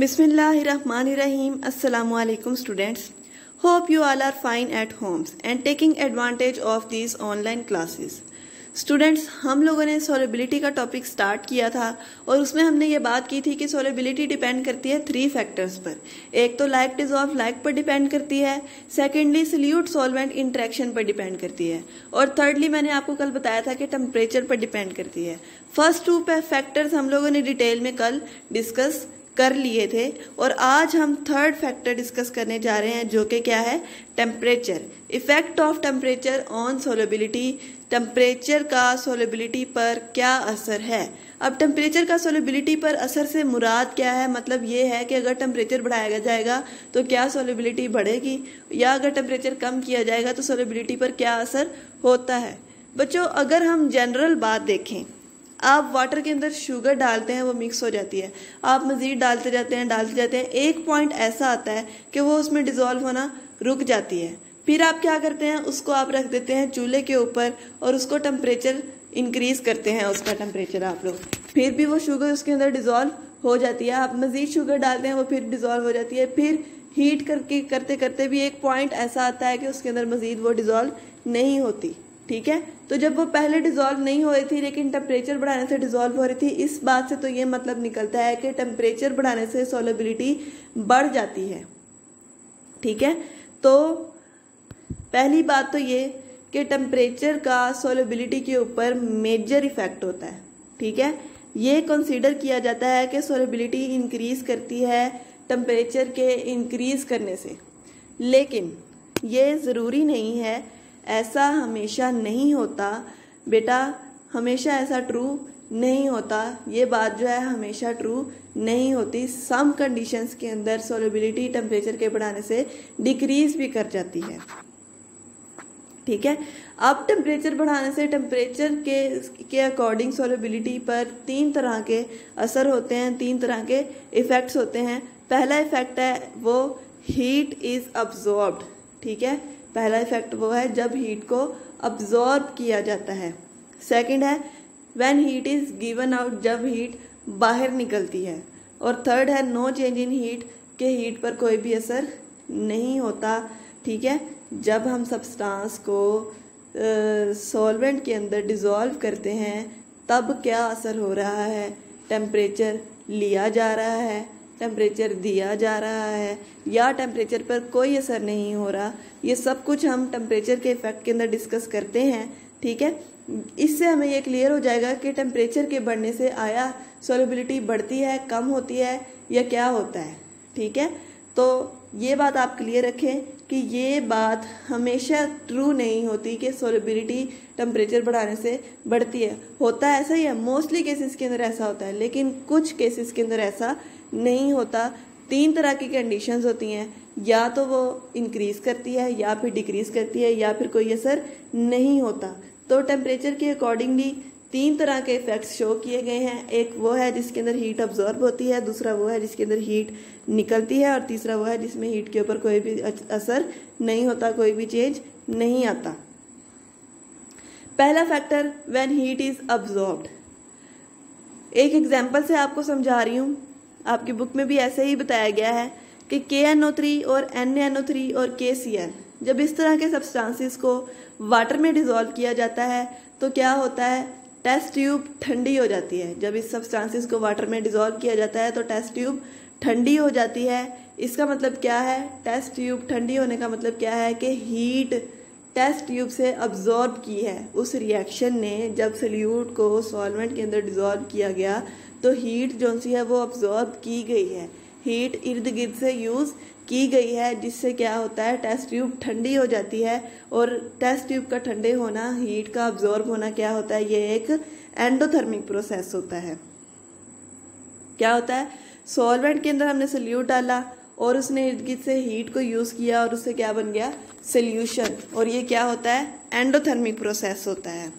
Bismillahirrahmanirrahim. Assalamu alaikum students. Hope you all are fine at homes and taking advantage of these online classes. Students, हम लोगों ने solubility का topic start किया था और उसमें हमने ये बात की थी कि सोलेबिलिटी डिपेंड करती है 3 फैक्टर्स पर। एक तो लाइक डिजॉल्व लाइक पर डिपेंड करती है, सेकेंडली सल्यूट सॉल्वेंट इंटरेक्शन पर डिपेंड करती है, और थर्डली मैंने आपको कल बताया था कि टेम्परेचर पर डिपेंड करती है। फर्स्ट 2 फैक्टर्स हम लोगों ने डिटेल में कल डिस्कस कर लिए थे और आज हम थर्ड फैक्टर डिस्कस करने जा रहे हैं, जो कि क्या है? Temperature. Effect of temperature on solubility. Temperature का सोलेबिलिटी पर क्या असर है? अब टेम्परेचर का सोलेबिलिटी पर असर से मुराद क्या है? मतलब ये है कि अगर टेम्परेचर बढ़ाया जाएगा तो क्या सोलेबिलिटी बढ़ेगी, या अगर टेम्परेचर कम किया जाएगा तो सोलेबिलिटी पर क्या असर होता है। बच्चों, अगर हम जनरल बात देखें, आप वाटर के अंदर शुगर डालते हैं, वो मिक्स हो जाती है, आप मजीद डालते जाते हैं, एक पॉइंट ऐसा आता है कि वो उसमें डिजोल्व होना रुक जाती है। फिर आप क्या करते हैं? उसको आप रख देते हैं चूल्हे के ऊपर और उसको टेम्परेचर इंक्रीज करते हैं, उसका टेम्परेचर आप लोग, फिर भी वो शुगर उसके अंदर डिजोल्व हो जाती है। आप मजीद शुगर डालते हैं, वो फिर डिजोल्व हो जाती है, फिर हीट करके करते करते भी एक पॉइंट ऐसा आता है कि उसके अंदर मजीद वो डिजोल्व नहीं होती। ठीक है, तो जब वो पहले डिजोल्व नहीं हो रही थी लेकिन टेम्परेचर बढ़ाने से डिजोल्व हो रही थी, इस बात से तो ये मतलब निकलता है कि टेम्परेचर बढ़ाने से सोलेबिलिटी बढ़ जाती है। ठीक है, तो पहली बात तो ये कि टेम्परेचर का सोलेबिलिटी के ऊपर मेजर इफेक्ट होता है। ठीक है, ये कंसीडर किया जाता है कि सोलेबिलिटी इंक्रीज करती है टेम्परेचर के इंक्रीज करने से, लेकिन ये ज़रूरी नहीं है, ऐसा हमेशा नहीं होता बेटा, हमेशा ऐसा ट्रू नहीं होता। ये बात जो है हमेशा ट्रू नहीं होती। सम कंडीशंस के अंदर सोलेबिलिटी टेम्परेचर के बढ़ाने से डिक्रीज भी कर जाती है। ठीक है, अब टेम्परेचर बढ़ाने से टेम्परेचर के अकॉर्डिंग सोलेबिलिटी पर 3 तरह के असर होते हैं, 3 तरह के इफेक्ट्स होते हैं। पहला इफेक्ट है वो हीट इज अब्जॉर्ब्ड। ठीक है, पहला इफेक्ट वो है जब हीट को अब्जॉर्ब किया जाता है। सेकंड है when heat is given out, जब हीट बाहर निकलती है। और थर्ड है नो चेंज इन हीट, के हीट पर कोई भी असर नहीं होता। ठीक है, जब हम सब्सटेंस को सॉल्वेंट के अंदर डिजोल्व करते हैं तब क्या असर हो रहा है? टेम्परेचर लिया जा रहा है, टेम्परेचर दिया जा रहा है, या टेम्परेचर पर कोई असर नहीं हो रहा। ये सब कुछ हम टेम्परेचर के इफेक्ट के अंदर डिस्कस करते हैं। ठीक है, इससे हमें ये क्लियर हो जाएगा कि टेम्परेचर के बढ़ने से आया सोलेबिलिटी बढ़ती है, कम होती है, या क्या होता है। ठीक है, तो ये बात आप क्लियर रखें कि ये बात हमेशा ट्रू नहीं होती कि सोलेबिलिटी टेम्परेचर बढ़ाने से बढ़ती है। होता है ऐसा ही है, मोस्टली केसेस के अंदर ऐसा होता है, लेकिन कुछ केसेस के अंदर ऐसा नहीं होता। 3 तरह की कंडीशंस होती हैं, या तो वो इंक्रीज करती है, या फिर डिक्रीज करती है, या फिर कोई असर नहीं होता। तो टेम्परेचर के अकॉर्डिंगली 3 तरह के इफेक्ट्स शो किए गए हैं। एक वो है जिसके अंदर हीट अब्जॉर्ब होती है, दूसरा वो है जिसके अंदर हीट निकलती है, और तीसरा वो है जिसमें हीट के ऊपर कोई भी असर नहीं होता, कोई भी चेंज नहीं आता। पहला factor when heat is absorbed, एक एग्जाम्पल से आपको समझा रही हूँ। आपकी बुक में भी ऐसे ही बताया गया है कि KNO3 और NaNO3 और KCl, जब इस तरह के सब्सटेंसेस को वाटर में डिजोल्व किया जाता है तो क्या होता है? टेस्ट ट्यूब ठंडी हो जाती है। जब इस सब्सटेंसेस को वाटर में डिजोल्व किया जाता है तो टेस्ट ट्यूब ठंडी हो जाती है। इसका मतलब क्या है? टेस्ट ट्यूब ठंडी होने का मतलब क्या है कि हीट टेस्ट ट्यूब से अब्जॉर्ब की है। उस रिएक्शन ने जब सल्यूट को सॉल्वेंट के अंदर डिजोल्व किया गया तो हीट जो सी है वो अब्जॉर्ब की गई है, हीट इर्द गिर्द से यूज की गई है, जिससे क्या होता है? टेस्ट ट्यूब ठंडी हो जाती है। और टेस्ट ट्यूब का ठंडे होना, हीट का अब्जॉर्ब होना क्या होता है? ये एक एंडोथर्मिक प्रोसेस होता है। क्या होता है? सॉल्वेंट के अंदर हमने सल्यूट डाला और उसने इर्द गिर्द से हीट को यूज किया और उससे क्या बन गया? सोल्यूशन। और ये क्या होता है? एंडोथर्मिक प्रोसेस होता है।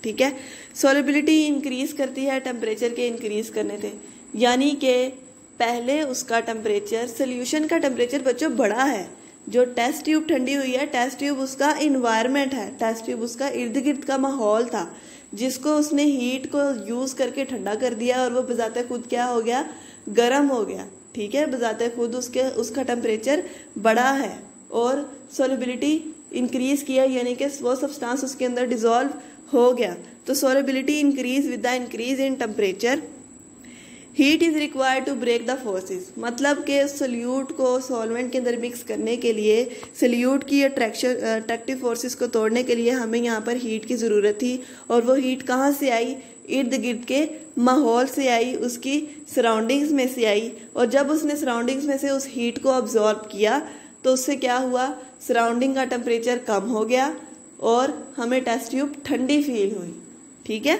ठीक है, सोलेबिलिटी इंक्रीज करती है टेम्परेचर के इंक्रीज करने से, यानी कि पहले उसका टेम्परेचर, सोल्यूशन का टेम्परेचर बच्चों बड़ा है। जो टेस्ट ट्यूब ठंडी हुई है, टेस्ट ट्यूब उसका इन्वायरमेंट है, टेस्ट ट्यूब उसका इर्द गिर्द का माहौल था, जिसको उसने हीट को यूज करके ठंडा कर दिया और वो बजाते खुद क्या हो गया? गर्म हो गया। ठीक है, बजाते खुद उसका टेम्परेचर बढ़ा है और सॉल्युबिलिटी इंक्रीज किया, यानी कि वो सब्सटेंस उसके अंदर डिसॉल्व हो गया। तो solubility increase with the increase in temperature. Heat is required to break the forces, मतलब कि सोल्यूट को सॉल्वेंट के अंदर मिक्स करने के लिए, सोल्यूट की अट्रैक्टिव फोर्सेस को तोड़ने के लिए हमें यहाँ पर हीट की ज़रूरत थी। और वो हीट कहाँ से आई? इर्द गिर्द के माहौल से आई, उसकी सराउंडिंग्स में से आई। और जब उसने सराउंडिंग्स में से उस हीट को अब्जॉर्ब किया तो उससे क्या हुआ? सराउंडिंग का टेम्परेचर कम हो गया और हमें टेस्ट ट्यूब ठंडी फील हुई। ठीक है।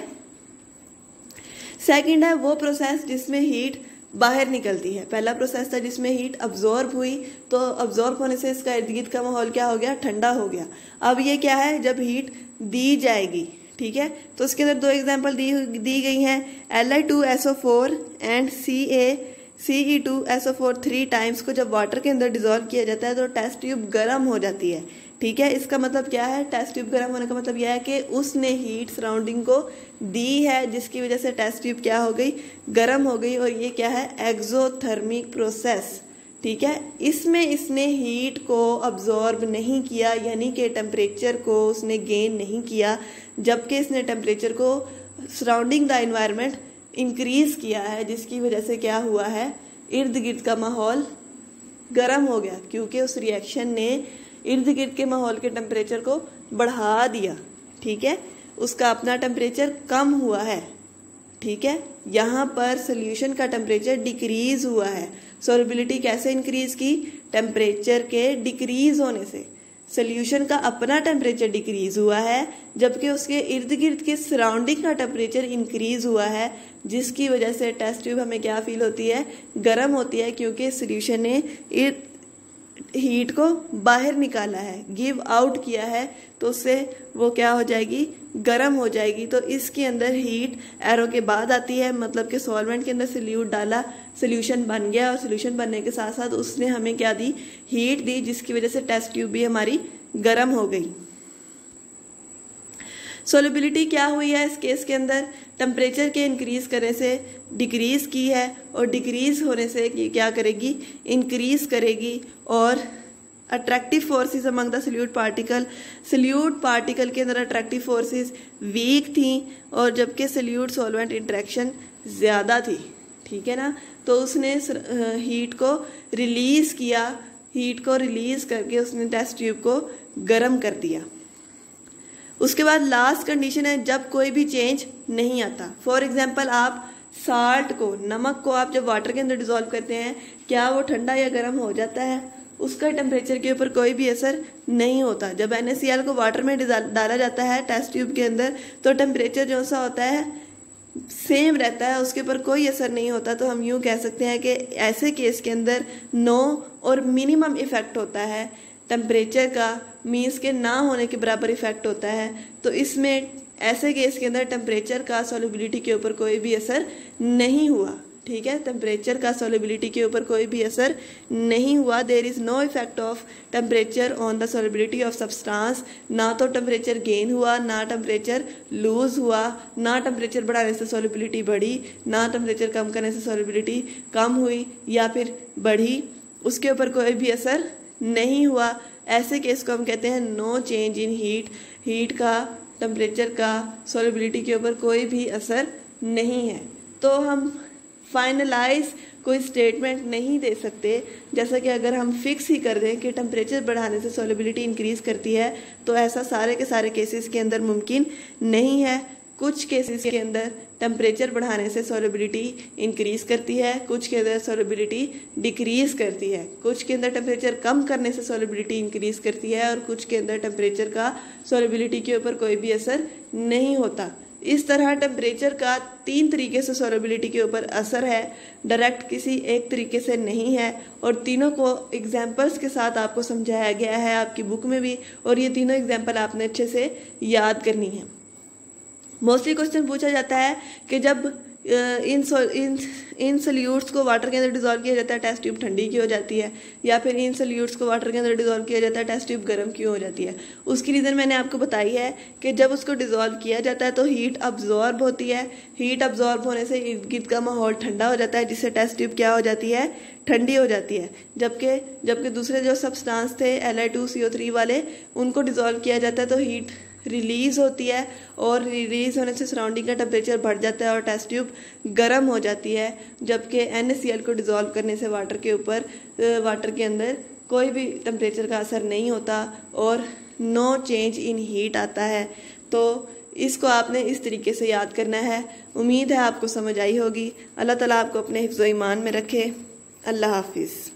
सेकंड है वो प्रोसेस जिसमें हीट बाहर निकलती है। पहला प्रोसेस था जिसमें हीट अब्जॉर्ब हुई, तो अब्जॉर्ब होने से इसका इर्द गिर्द का माहौल क्या हो गया? ठंडा हो गया। अब ये क्या है? जब हीट दी जाएगी, ठीक है, तो उसके अंदर दो एग्जांपल दी गई हैं, Li2SO4 एंड Ce2SO4 3 टाइम्स को जब वाटर के अंदर डिजोल्व किया जाता है तो टेस्ट ट्यूब गर्म हो जाती है। ठीक है, इसका मतलब क्या है? टेस्ट ट्यूब गर्म होने का मतलब यह है कि उसने हीट सराउंडिंग को दी है, जिसकी वजह से टेस्ट ट्यूब क्या हो गई? गर्म हो गई। और ये क्या है? Exothermic process. ठीक है, इसमें इसने हीट को अब्जॉर्ब नहीं किया, यानी कि टेम्परेचर को उसने गेन नहीं किया, जबकि इसने टेम्परेचर को सराउंडिंग द एनवायरनमेंट इंक्रीज किया है, जिसकी वजह से क्या हुआ है? इर्द गिर्द का माहौल गर्म हो गया, क्योंकि उस रिएक्शन ने इर्द गिर्द के माहौल के टेम्परेचर को बढ़ा दिया। ठीक है, उसका अपना टेम्परेचर कम हुआ है। ठीक है, यहाँ पर सोल्यूशन का टेम्परेचर डिक्रीज हुआ है। सॉल्युबिलिटी कैसे इंक्रीज की? टेम्परेचर के डिक्रीज होने से। सोल्यूशन का अपना टेम्परेचर डिक्रीज हुआ है, जबकि उसके इर्द गिर्द के सराउंडिंग का टेम्परेचर इंक्रीज हुआ है, जिसकी वजह से टेस्ट ट्यूब हमें क्या फील होती है? गर्म होती है, क्योंकि सोल्यूशन ने हीट को बाहर निकाला है, गिव आउट किया है, तो उससे वो क्या हो जाएगी? गर्म हो जाएगी। तो इसके अंदर हीट एरो के बाद आती है, मतलब कि सॉल्वेंट के अंदर सोल्यूट डाला, सोल्यूशन बन गया, और सोल्यूशन बनने के साथ साथ उसने हमें क्या दी? हीट दी, जिसकी वजह से टेस्ट ट्यूब भी हमारी गर्म हो गई। सोल्युबिलिटी क्या हुई है इस केस के अंदर? टेम्परेचर के इंक्रीज करने से डिक्रीज की है, और डिक्रीज होने से क्या करेगी? इंक्रीज करेगी। और attractive forces among the solute particle के अंदर अट्रैक्टिव फोर्सेस वीक थी, और जबकि सोल्यूट सॉल्वेंट इंटरेक्शन ज्यादा थी। ठीक है ना, तो उसने हीट को रिलीज किया, हीट को रिलीज करके उसने टेस्ट ट्यूब को गर्म कर दिया। उसके बाद लास्ट कंडीशन है जब कोई भी चेंज नहीं आता। फॉर एग्जाम्पल, आप साल्ट को, नमक को आप जब वाटर के अंदर डिसॉल्व करते हैं, क्या वो ठंडा या गर्म हो जाता है? उसका टेम्परेचर के ऊपर कोई भी असर नहीं होता। जब NaCl को वाटर में डाला जाता है टेस्ट ट्यूब के अंदर, तो टेम्परेचर जो सा होता है सेम रहता है, उसके ऊपर कोई असर नहीं होता। तो हम यूँ कह सकते हैं कि ऐसे केस के अंदर नो और मिनिमम इफेक्ट होता है, टेम्परेचर का मीन्स के ना होने के बराबर इफेक्ट होता है। तो इसमें ऐसे केस के अंदर टेम्परेचर का सॉल्युबिलिटी के ऊपर कोई भी असर नहीं हुआ। ठीक है, टेम्परेचर का सॉल्युबिलिटी के ऊपर कोई भी असर नहीं हुआ। There is no effect of temperature on the solubility of substance. ना तो टेम्परेचर गेन हुआ, ना टेम्परेचर लूज हुआ, ना टेम्परेचर बढ़ाने से सॉल्युबिलिटी बढ़ी, ना टेम्परेचर कम करने से सॉल्युबिलिटी कम हुई या फिर बढ़ी, उसके ऊपर कोई भी असर नहीं हुआ। ऐसे केस को हम कहते हैं no change in heat. Heat का, टेम्परेचर का सॉल्युबिलिटी के ऊपर कोई भी असर नहीं है। तो हम फाइनलाइज कोई स्टेटमेंट नहीं दे सकते, जैसा कि अगर हम फिक्स ही कर दें कि टेम्परेचर बढ़ाने से सॉल्युबिलिटी इंक्रीज करती है, तो ऐसा सारे के सारे केसेस के अंदर मुमकिन नहीं है। कुछ केसेस के अंदर टेम्परेचर बढ़ाने से सॉल्युबिलिटी इंक्रीज करती है, कुछ के अंदर सॉल्युबिलिटी डिक्रीज करती है, कुछ के अंदर टेम्परेचर कम करने से सॉल्युबिलिटी इंक्रीज करती है, और कुछ के अंदर टेम्परेचर का सॉल्युबिलिटी के ऊपर कोई भी असर नहीं होता। इस तरह टेम्परेचर का 3 तरीके से सॉल्युबिलिटी के ऊपर असर है, डायरेक्ट किसी एक तरीके से नहीं है, और तीनों को एग्जाम्पल्स के साथ आपको समझाया गया है आपकी बुक में भी, और ये तीनों एग्जाम्पल आपने अच्छे से याद करनी है। मोस्टली क्वेश्चन पूछा जाता है कि जब इन सल्यूट्स को वाटर के अंदर डिजोल्व किया जाता है, टेस्ट ट्यूब ठंडी क्यों हो जाती है, या फिर इन सल्यूट्स को वाटर के अंदर डिजोल्व किया जाता है, टेस्ट ट्यूब गर्म क्यों हो जाती है। उसकी रीज़न मैंने आपको बताई है कि जब उसको डिजोल्व किया जाता है तो हीट अब्जॉर्ब होती है, हीट अब्जॉर्ब होने से इर्द गिर्द का माहौल ठंडा हो जाता है, जिससे टेस्ट ट्यूब क्या हो जाती है, ठंडी हो जाती है। जबकि दूसरे जो सब्सटेंस थे Li2CO3 वाले, उनको डिजोल्व किया जाता है तो हीट रिलीज होती है, और रिलीज होने से सराउंडिंग का टेम्परेचर बढ़ जाता है और टेस्ट ट्यूब गर्म हो जाती है। जबकि NaCl को डिजोल्व करने से वाटर के अंदर कोई भी टेम्परेचर का असर नहीं होता और नो चेंज इन हीट आता है। तो इसको आपने इस तरीके से याद करना है। उम्मीद है आपको समझ आई होगी। अल्लाह ताला आपको अपने हिफ्ज़-ओ-ईमान में रखे। अल्लाह हाफिज़।